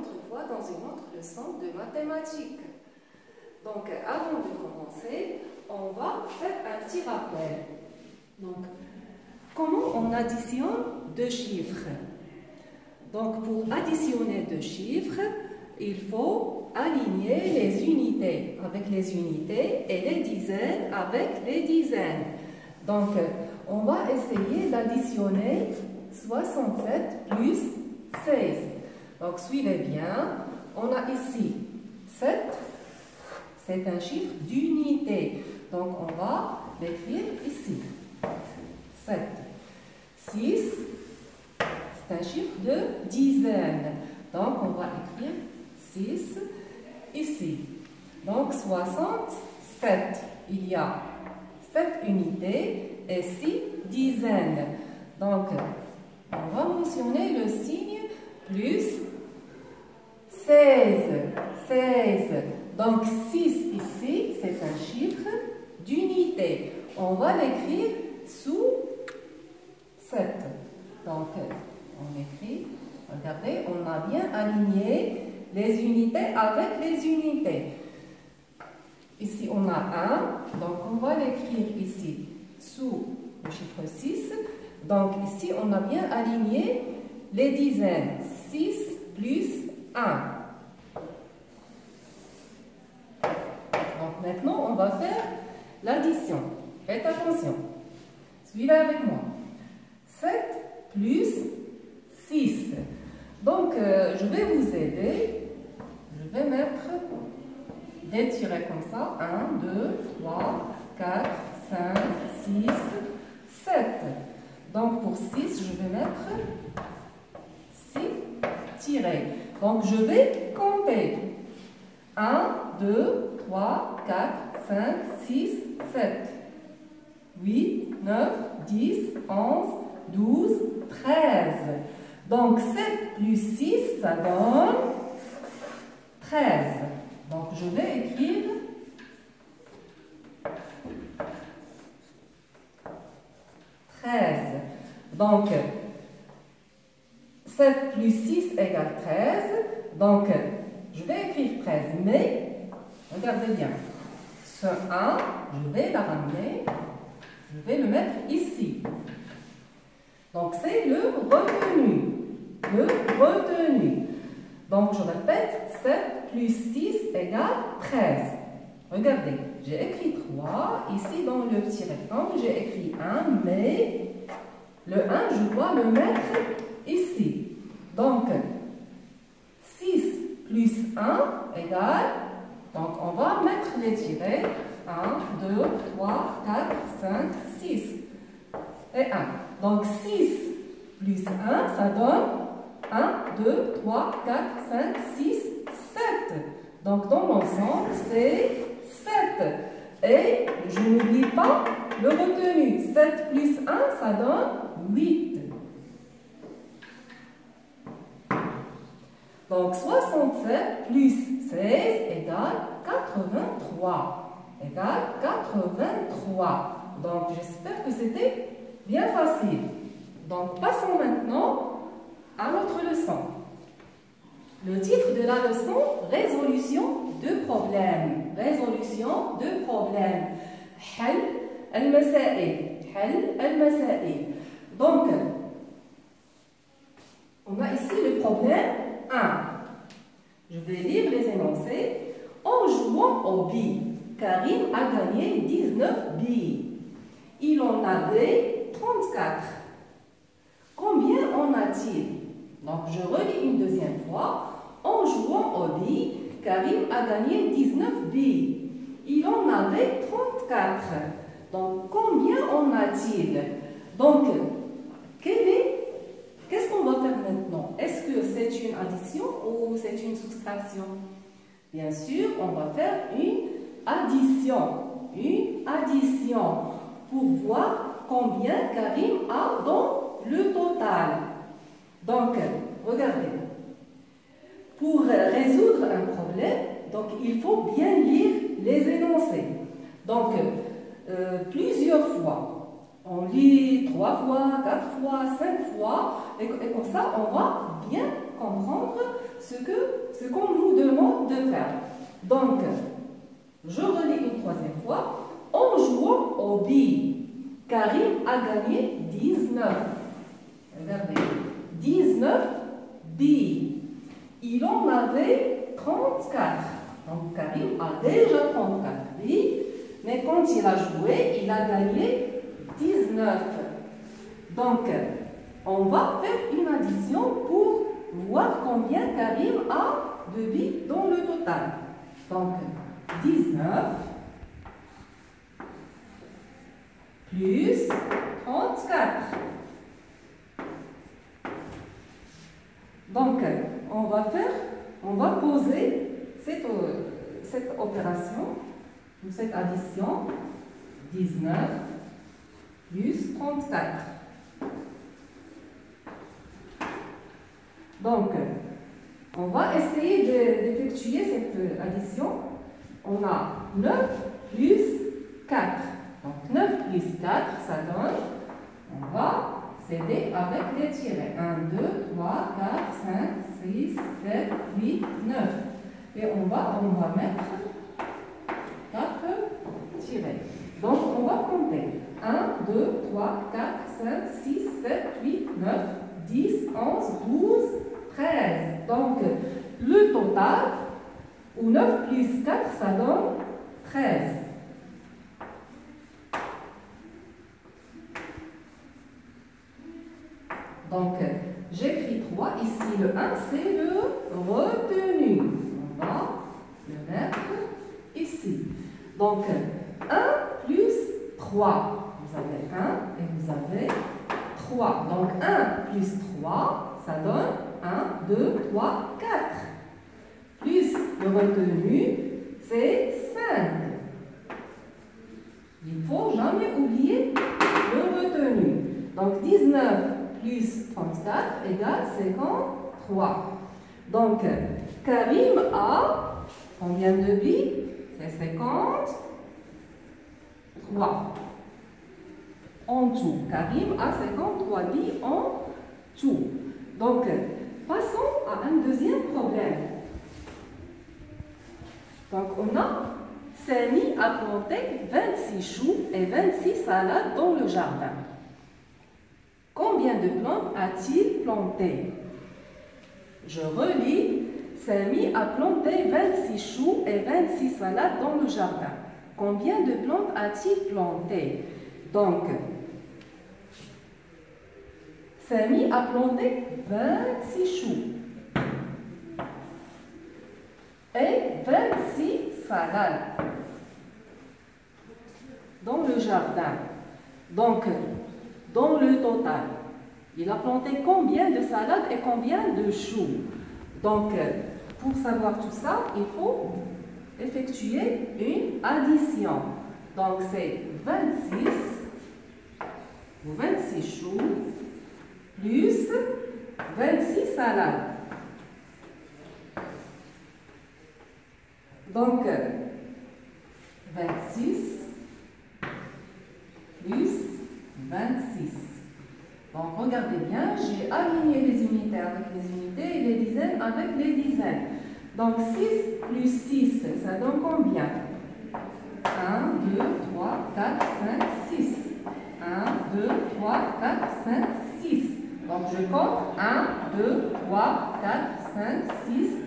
autre fois dans une autre leçon de mathématiques. Donc, avant de commencer, on va faire un petit rappel. Donc, comment on additionne deux chiffres? Donc, pour additionner deux chiffres, il faut aligner les unités avec les unités et les dizaines avec les dizaines. Donc, on va essayer d'additionner 67 plus 16. Donc, suivez bien. On a ici 7. C'est un chiffre d'unité. Donc, on va l'écrire ici. 7. 6. C'est un chiffre de dizaine. Donc, on va écrire 6 ici. Donc, 67. Il y a 7 unités et 6 dizaines. Donc, on va mentionner le signe plus 16. 16. Donc, 6 ici, c'est un chiffre d'unité. On va l'écrire sous 7. Donc, on écrit, regardez, on a bien aligné les unités avec les unités. Ici, on a 1, donc on va l'écrire ici sous le chiffre 6. Donc, ici, on a bien aligné les dizaines. 6 plus 1. Donc, maintenant, on va faire l'addition. Faites attention. Suivez avec moi. 7 plus 6. Donc, je vais vous aider. Je vais mettre des tirets comme ça. 1, 2, 3, 4, 5, 6, 7. Donc, pour 6, je vais mettre 6 tirets. Donc, je vais compter. 1, 2, 3, 4, 5, 6, 7. 8, 9, 10, 11, 12, 13. Donc, 7 plus 6, ça donne 13. Donc, je vais écrire 13. Donc, 7 plus 6 égale 13. Donc, je vais écrire 13. Mais, regardez bien. Ce 1, je vais la ramener. Je vais le mettre ici. Donc, c'est le retenu. Le retenu. Donc, je répète, 7 plus 6 égale 13. Regardez, j'ai écrit 3. Ici, dans le petit rectangle, j'ai écrit 1, mais le 1, je dois le mettre ici. Donc, 6 plus 1 égale, donc on va mettre les tirets. 1, 2, 3, 4, 5, 6 et 1. Donc, 6 plus 1, ça donne 1, 2, 3, 4, 5, 6, 7. Donc, dans l'ensemble, c'est 7. Et je n'oublie pas le retenu. 7 plus 1, ça donne 8. Donc, 67 plus 16 égale 83. Égale 83. Donc, j'espère que c'était bien facile. Donc, passons maintenant à notre leçon. Le titre de la leçon, résolution de problèmes. Résolution de problèmes. حل المسائل. حل المسائل. Donc, on a ici le problème 1. Je vais lire les énoncés. En jouant aux billes, Karim a gagné 19 billes. Il en avait 34. Combien en a-t-il? Donc, je relis une deuxième fois. En jouant aux billes, Karim a gagné 19 billes. Il en avait 34. Donc, combien en a-t-il? Donc, qu'est-ce qu'on va faire maintenant? Est-ce que c'est une addition ou c'est une soustraction? Bien sûr, on va faire une addition. Une addition pour voir combien Karim a dans le total. Donc, regardez. Pour résoudre un problème, donc, il faut bien lire les énoncés. Donc, plusieurs fois. On lit 3 fois, 4 fois, 5 fois et comme ça, on va bien comprendre ce qu'on nous demande de faire. Donc, je relis une troisième fois. En jouant aux billes, Karim a gagné 19. Regardez, 19 billes. Il en avait 34. Donc, Karim a déjà 34 billes. Mais quand il a joué, il a gagné 19. Donc, on va faire une addition pour voir combien Karim a de billes dans le total. Donc, 19 plus 34. Donc, on va poser cette opération, cette addition, 19 plus 34. Donc, on va essayer d'effectuer cette addition. On a 9 plus 4. Donc, 9 plus 4, ça donne, on va s'aider avec les tirets. 1, 2, 3, 4, 5, 6, 7, 8, 9. Et on va mettre 4 tirets. Donc, on va compter. 1, 2, 3, 4, 5, 6, 7, 8, 9, 10, 11, 12, 13. Donc, le total, ou 9 plus 4, ça donne 13. Donc, j'écris 3. Ici, le 1, c'est le retenu. On va le mettre ici. Donc, 1 plus 3. Vous avez 1 et vous avez 3. Donc, 1 plus 3, ça donne 1, 2, 3, 4. Plus le retenu, c'est 5. Il ne faut jamais oublier le retenu. Donc, 19 plus 34 égale 53. Donc, Karim a combien de billes? C'est 53. En tout. Karim a 53 billes en tout. Donc, passons à un deuxième problème. Donc, on a Samy a planté 26 choux et 26 salades dans le jardin. Combien de plantes a-t-il planté? Je relis. Samy a planté 26 choux et 26 salades dans le jardin. Combien de plantes a-t-il planté? Donc, Samy a planté 26 choux et 26 salades dans le jardin. Donc, dans le total, il a planté combien de salades et combien de choux? Donc, pour savoir tout ça, il faut effectuer une addition. Donc, c'est 26 choux plus 26 salades. Donc, 26 plus 26. Donc, regardez bien, j'ai aligné les unités avec les unités et les dizaines avec les dizaines. Donc, 6 plus 6, ça donne combien? 1, 2, 3, 4, 5, 6. 1, 2, 3, 4, 5, 6. Donc, je compte 1, 2, 3, 4, 5, 6,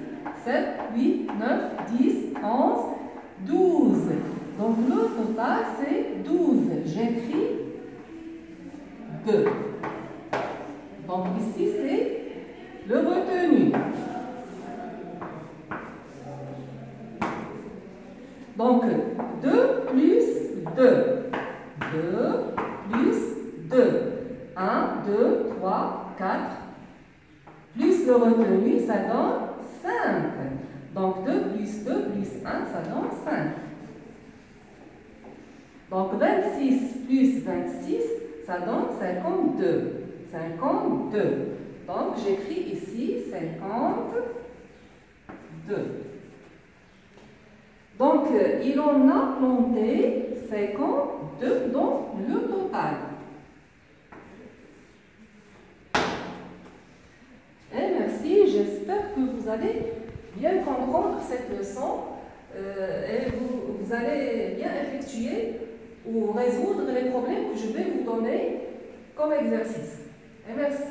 7, 8, 9, 10, 11, 12. Donc, le total, c'est 12. J'écris 2. Donc, ici, c'est le retenu. Donc, 2 plus 2. 2 plus 2. 1, 2, 3, 4. Plus le retenu, ça donne 5. Donc, 2 plus 2 plus 1, ça donne 5. Donc, 26 plus 26, ça donne 52. 52. Donc, j'écris ici 52. Donc, il en a planté 52 dans le total. que vous allez bien comprendre cette leçon et vous allez bien effectuer ou résoudre les problèmes que je vais vous donner comme exercice. Et merci.